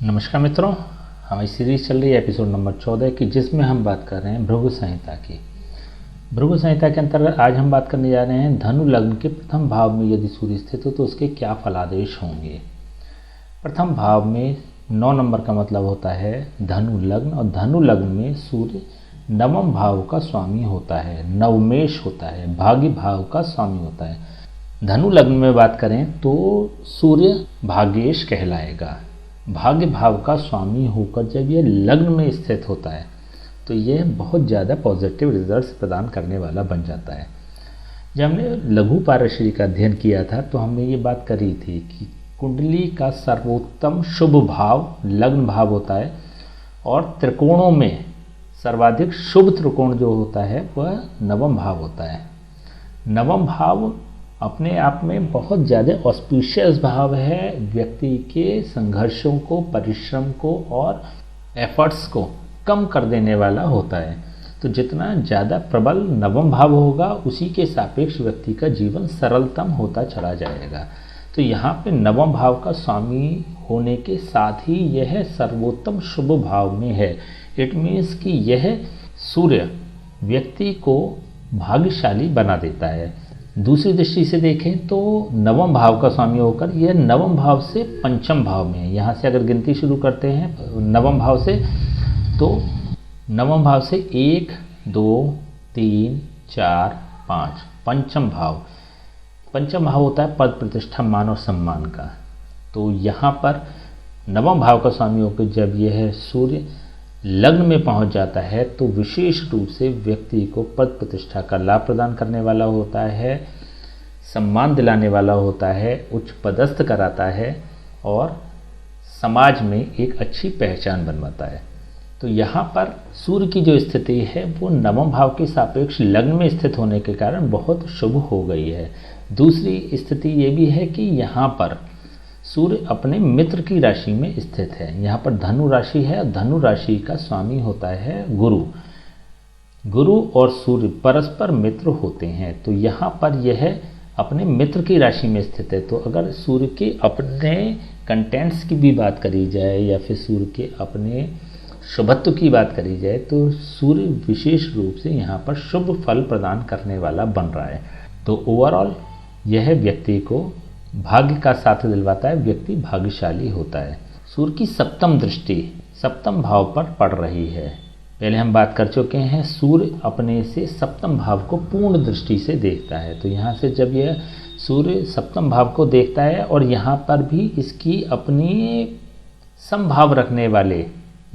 नमस्कार मित्रों, हमारी सीरीज चल रही है एपिसोड नंबर 14 की, जिसमें हम बात कर रहे हैं भृगु संहिता की। भृगु संहिता के अंतर्गत आज हम बात करने जा रहे हैं धनु लग्न के प्रथम भाव में यदि सूर्य स्थित हो तो उसके क्या फलादेश होंगे। प्रथम भाव में 9 नंबर का मतलब होता है धनु लग्न, और धनु लग्न में सूर्य नवम भाव का स्वामी होता है, नवमेश होता है, भाग्य भाव का स्वामी होता है। धनु लग्न में बात करें तो सूर्य भाग्येश कहलाएगा। भाग्य भाव का स्वामी होकर जब यह लग्न में स्थित होता है तो यह बहुत ज़्यादा पॉजिटिव रिजल्ट्स प्रदान करने वाला बन जाता है। जब हमने लघु पारश्री का अध्ययन किया था तो हमने ये बात करी थी कि कुंडली का सर्वोत्तम शुभ भाव लग्न भाव होता है, और त्रिकोणों में सर्वाधिक शुभ त्रिकोण जो होता है वह नवम भाव होता है। नवम भाव अपने आप में बहुत ज़्यादा ऑस्पिशियस भाव है, व्यक्ति के संघर्षों को, परिश्रम को और एफर्ट्स को कम कर देने वाला होता है। तो जितना ज़्यादा प्रबल नवम भाव होगा उसी के सापेक्ष व्यक्ति का जीवन सरलतम होता चला जाएगा। तो यहाँ पे नवम भाव का स्वामी होने के साथ ही यह सर्वोत्तम शुभ भाव में है। इट मीन्स कि यह सूर्य व्यक्ति को भाग्यशाली बना देता है। दूसरी दृष्टि से देखें तो नवम भाव का स्वामी होकर यह नवम भाव से पंचम भाव में है। यहाँ से अगर गिनती शुरू करते हैं नवम भाव से, तो नवम भाव से 1, 2, 3, 4, 5 पंचम भाव। पंचम भाव होता है पद, प्रतिष्ठा, मान और सम्मान का। तो यहाँ पर नवम भाव का स्वामी होकर जब यह सूर्य लग्न में पहुंच जाता है तो विशेष रूप से व्यक्ति को पद प्रतिष्ठा का लाभ प्रदान करने वाला होता है, सम्मान दिलाने वाला होता है, उच्च पदस्थ कराता है और समाज में एक अच्छी पहचान बनवाता है। तो यहाँ पर सूर्य की जो स्थिति है वो नवम भाव के सापेक्ष लग्न में स्थित होने के कारण बहुत शुभ हो गई है। दूसरी स्थिति ये भी है कि यहाँ पर सूर्य अपने मित्र की राशि में स्थित है। यहाँ पर धनु राशि है, धनु राशि का स्वामी होता है गुरु। गुरु और सूर्य परस्पर मित्र होते हैं। तो यहाँ पर यह अपने मित्र की राशि में स्थित है। तो अगर सूर्य के अपने कंटेंट्स की भी बात करी जाए या फिर सूर्य के अपने शुभत्व की बात करी जाए तो सूर्य विशेष रूप से यहाँ पर शुभ फल प्रदान करने वाला बन रहा है। तो ओवरऑल यह व्यक्ति को भाग्य का साथ दिलवाता है, व्यक्ति भाग्यशाली होता है। सूर्य की सप्तम दृष्टि सप्तम भाव पर पड़ रही है। पहले हम बात कर चुके हैं, सूर्य अपने से सप्तम भाव को पूर्ण दृष्टि से देखता है। तो यहाँ से जब यह सूर्य सप्तम भाव को देखता है और यहाँ पर भी इसकी अपनी समभाव रखने वाले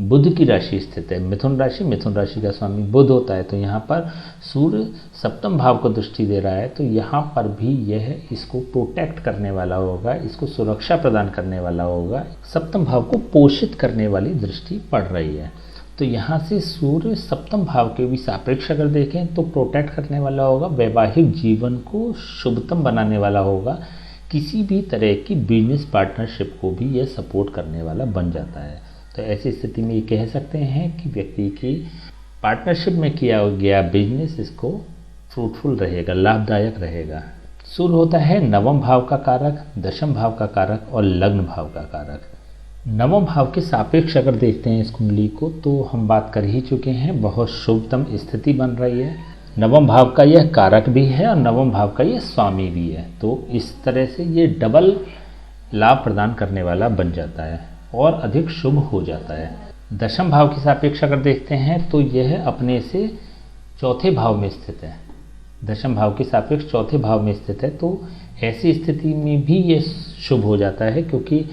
बुध की राशि स्थित है, मिथुन राशि। मिथुन राशि का स्वामी बुध होता है। तो यहाँ पर सूर्य सप्तम भाव को दृष्टि दे रहा है। तो यहाँ पर भी यह इसको प्रोटेक्ट करने वाला होगा, इसको सुरक्षा प्रदान करने वाला होगा, सप्तम भाव को पोषित करने वाली दृष्टि पड़ रही है। तो यहाँ से सूर्य सप्तम भाव के भी सापेक्ष अगर देखें तो प्रोटेक्ट करने वाला होगा, वैवाहिक जीवन को शुभतम बनाने वाला होगा, किसी भी तरह की बिजनेस पार्टनरशिप को भी यह सपोर्ट करने वाला बन जाता है। तो ऐसी स्थिति में ये कह सकते हैं कि व्यक्ति की पार्टनरशिप में किया गया बिजनेस इसको फ्रूटफुल रहेगा, लाभदायक रहेगा। सूर्य होता है नवम भाव का कारक, दशम भाव का कारक और लग्न भाव का कारक। नवम भाव के सापेक्ष अगर देखते हैं इस कुंडली को तो हम बात कर ही चुके हैं, बहुत शुभतम स्थिति बन रही है। नवम भाव का यह कारक भी है और नवम भाव का यह स्वामी भी है। तो इस तरह से ये डबल लाभ प्रदान करने वाला बन जाता है और अधिक शुभ हो जाता है। दशम भाव की सापेक्ष अगर देखते हैं तो यह अपने से चौथे भाव में स्थित है। दशम भाव के सापेक्ष चौथे भाव में स्थित है। तो ऐसी स्थिति में भी यह शुभ हो जाता है, क्योंकि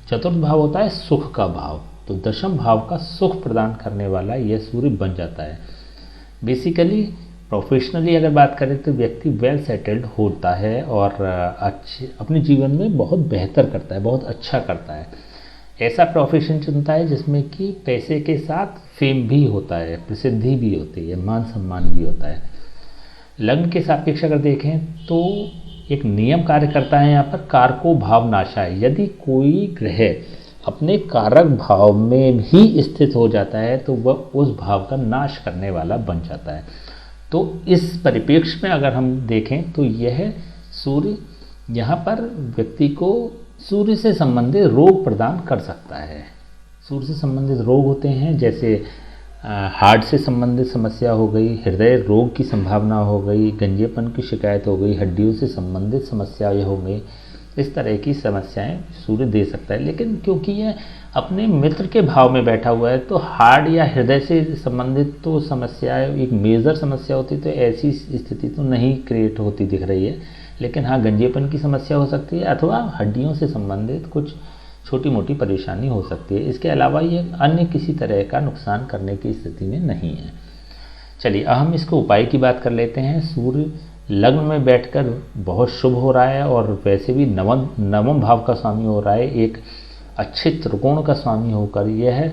चतुर्थ भाव होता है सुख का भाव। तो दशम भाव का सुख प्रदान करने वाला यह सूर्य बन जाता है। बेसिकली प्रोफेशनली अगर बात करें तो व्यक्ति वेल सेटल्ड होता है और अपने जीवन में बहुत बेहतर करता है, बहुत अच्छा करता है। ऐसा प्रोफेशन चुनता है जिसमें कि पैसे के साथ फेम भी होता है, प्रसिद्धि भी होती है, मान सम्मान भी होता है। लग्न के सापेक्ष अगर देखें तो एक नियम कार्य करता है यहाँ पर, कारको भाव नाशाय। यदि कोई ग्रह अपने कारक भाव में भी स्थित हो जाता है तो वह उस भाव का नाश करने वाला बन जाता है। तो इस परिप्रेक्ष्य में अगर हम देखें तो यह सूर्य यहाँ पर व्यक्ति को सूर्य से संबंधित रोग प्रदान कर सकता है। सूर्य से संबंधित रोग होते हैं, जैसे हार्ट से संबंधित समस्या हो गई, हृदय रोग की संभावना हो गई, गंजेपन की शिकायत हो गई, हड्डियों से संबंधित समस्याएं हो गई। इस तरह की समस्याएं सूर्य दे सकता है। लेकिन क्योंकि यह अपने मित्र के भाव में बैठा हुआ है तो हार्ट या हृदय से संबंधित तो समस्याएं एक मेजर समस्या होती, तो ऐसी स्थिति तो नहीं क्रिएट होती दिख रही है। लेकिन हाँ, गंजेपन की समस्या हो सकती है अथवा हड्डियों से संबंधित कुछ छोटी मोटी परेशानी हो सकती है। इसके अलावा ये अन्य किसी तरह का नुकसान करने की स्थिति में नहीं है। चलिए अब हम इसके उपाय की बात कर लेते हैं। सूर्य लग्न में बैठकर बहुत शुभ हो रहा है और वैसे भी नवम भाव का स्वामी हो रहा है, एक अच्छे त्रिकोण का स्वामी होकर यह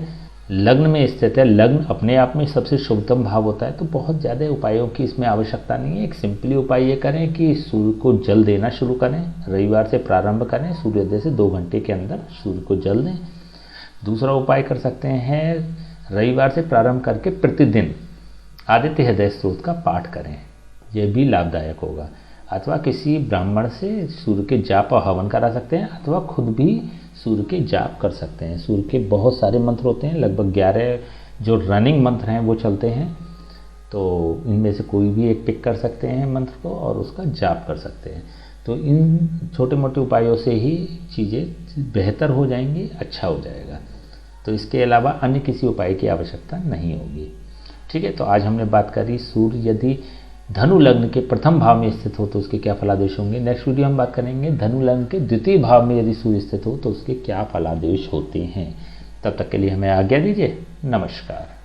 लग्न में स्थित है। लग्न अपने आप में सबसे शुभतम भाव होता है, तो बहुत ज़्यादा उपायों की इसमें आवश्यकता नहीं है। एक सिंपली उपाय ये करें कि सूर्य को जल देना शुरू करें, रविवार से प्रारंभ करें, सूर्योदय से 2 घंटे के अंदर सूर्य को जल दें। दूसरा उपाय कर सकते हैं, रविवार से प्रारंभ करके प्रतिदिन आदित्य हृदय स्तोत्र का पाठ करें, यह भी लाभदायक होगा। अथवा किसी ब्राह्मण से सूर्य के जाप और हवन करा सकते हैं, अथवा खुद भी सूर्य के जाप कर सकते हैं। सूर्य के बहुत सारे मंत्र होते हैं, लगभग 11 जो रनिंग मंत्र हैं वो चलते हैं, तो इनमें से कोई भी एक पिक कर सकते हैं मंत्र को और उसका जाप कर सकते हैं। तो इन छोटे मोटे उपायों से ही चीज़ें बेहतर हो जाएंगी, अच्छा हो जाएगा। तो इसके अलावा अन्य किसी उपाय की आवश्यकता नहीं होगी। ठीक है, तो आज हमने बात करी सूर्य यदि धनु लग्न के प्रथम भाव में स्थित हो तो उसके क्या फलादेश होंगे। नेक्स्ट वीडियो हम बात करेंगे धनु लग्न के द्वितीय भाव में यदि सूर्य स्थित हो तो उसके क्या फलादेश होते हैं। तब तक के लिए हमें आज्ञा दीजिए। नमस्कार।